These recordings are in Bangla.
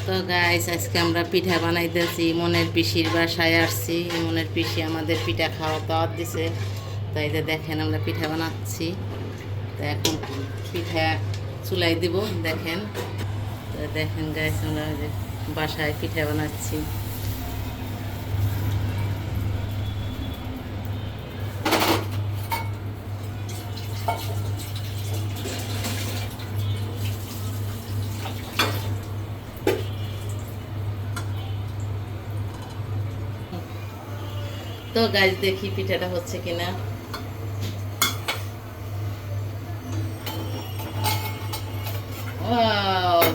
তো গাইস আজকে আমরা পিঠা বানাইতেছি। মনের পিসির বাসায় আসছি। মনের পিসি আমাদের পিঠা খাওয়ার দাওয়াত দিছে। তো এই যে দেখেন আমরা পিঠা বানাচ্ছি। তো এখন পিঠা চুলাই দিব দেখেন। তো দেখেন গাইস আমরা ওই যে বাসায় পিঠা বানাচ্ছি। তো গাইস দেখি পিঠাটা হচ্ছে কিনা।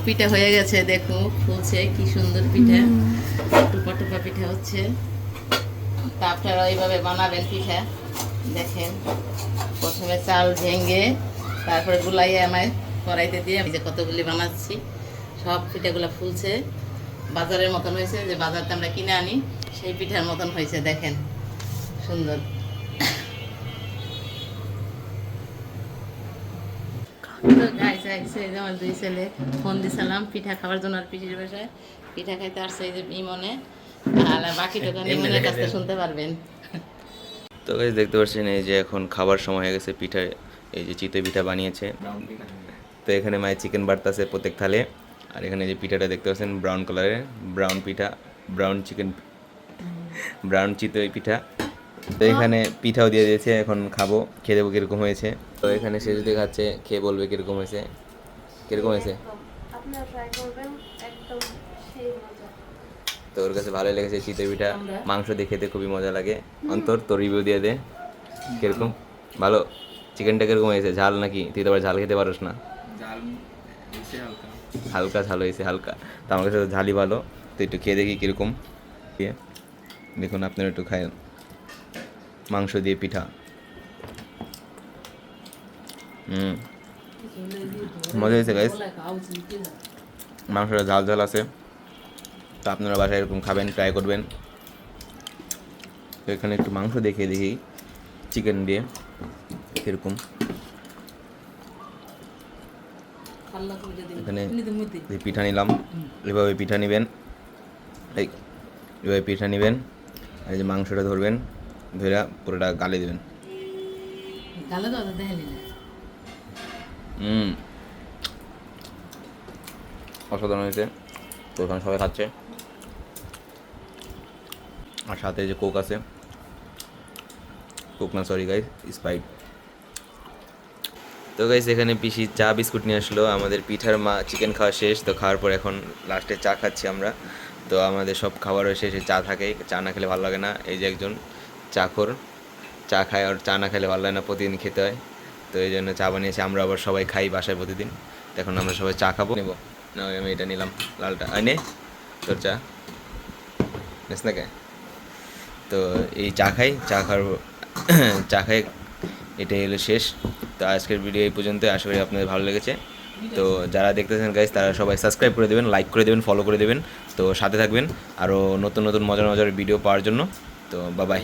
পিঠা হয়ে গেছে, দেখো ফুলছে, কি সুন্দর পিঠা। টুপা টুপা পিঠা হচ্ছে। তা আপনারা এইভাবে বানাবেন পিঠা। দেখেন প্রথমে চাল ভেঙে তারপরে গুলাইয়ে আমায় কড়াইতে দিয়ে আমি যে কতগুলি বানাচ্ছি। সব পিঠাগুলো ফুলছে, বাজারের মতন হয়েছে। যে বাজারটা আমরা কিনে আনি সেই পিঠার মতন হয়েছে, দেখেন সুন্দর। তো গাইছে আমার দুই ছেলে ফোন দিছিলাম পিঠা খাওয়ার জন্য, আর পিঠির বাসায় পিঠা খাইতে আসছে এই যে ইমনে। আর বাকি দোকান ইমনের কাছ থেকে শুনতে পারবেন। তো গাইস দেখতে পাচ্ছেন এই যে এখন খাবার সময় হয়ে গেছে। পিঠা এই যে চিতই পিঠা বানিয়েছে। তো এখানে মায়ের চিকেন বাড়তেছে প্রত্যেক থালে। আর এখানে যে পিঠাটা দেখতে পাচ্ছেন ব্রাউন কালারের, ব্রাউন পিঠা, ব্রাউন চিকেন, ব্রাউন চিতই পিঠা। তো এখানে পিঠাও দিয়ে দিয়েছে, এখন খাবো, খেয়ে দেবো কীরকম হয়েছে। তো এখানে সে যদি খাচ্ছে খেয়ে বলবে কীরকম হয়েছে, কীরকম হয়েছে। তো ওর কাছে ভালোই লেগেছে চিতই পিঠা। মাংস দিয়ে খেতে খুবই মজা লাগে। অন্তর তোর রিভিউ দিয়ে দে কিরকম। ভালো। চিকেনটা কিরকম হয়েছে, ঝাল নাকি? তুই তো আবার ঝাল খেতে পারিস না। হালকা ঝাল হয়েছে, হালকা। তো আমার কাছে তো ঝালই ভালো। তো একটু খেয়ে দেখি কীরকম। দেখুন আপনারা একটু খায় মাংস দিয়ে পিঠা। মজা হয়েছে গাইস। মাংসটা ঝাল ঝাল আছে। তো আপনারা বাসায় এরকম খাবেন, ট্রাই করবেন। তো এখানে একটু মাংস দেখিয়ে দেখি চিকেন দিয়ে কীরকম। এখানে পিঠা নিলাম, এভাবে পিঠা নেবেন, এভাবে পিঠা নেবেন। আর এই যে মাংসটা ধরবেন, ধরে পুরোটা গালে দেবেন। অসাধারণ হয়েছে। তো এখানে সবাই খাচ্ছে, আর সাথে যে কোক আছে, কোক না সরি গাইস, স্প্রাইট। তো গাইস এখানে পিসি চা বিস্কুট নিয়ে আসলো। আমাদের পিঠার চিকেন খাওয়া শেষ। তো খাওয়ার পর এখন লাস্টে চা খাচ্ছি আমরা। তো আমাদের সব খাবারের শেষে চা থাকে, চা না খেলে ভালো লাগে না। এই যে একজন চাখোর চা খায়, আর চা না খেলে ভালো লাগে না, প্রতিদিন খেতে হয়। তো এই জন্য চা বানিয়েছি, আমরা আবার সবাই খাই বাসায় প্রতিদিন। তো এখন আমরা সবাই চা খাবো। নেবো না, আমি এটা নিলাম লালটা। নে তোর চা নিস না কে। তো এই চা খাই, চা খাই, এটাই হলো শেষ। তো আজকের ভিডিও এই পর্যন্ত। আশা করি আপনাদের ভালো লেগেছে। তো যারা দেখতেছেন গাইস তারা সবাই সাবস্ক্রাইব করে দেবেন, লাইক করে দেবেন, ফলো করে দেবেন। তো সাথে থাকবেন আরও নতুন নতুন মজার মজার ভিডিও পাওয়ার জন্য। তো বাই বাই।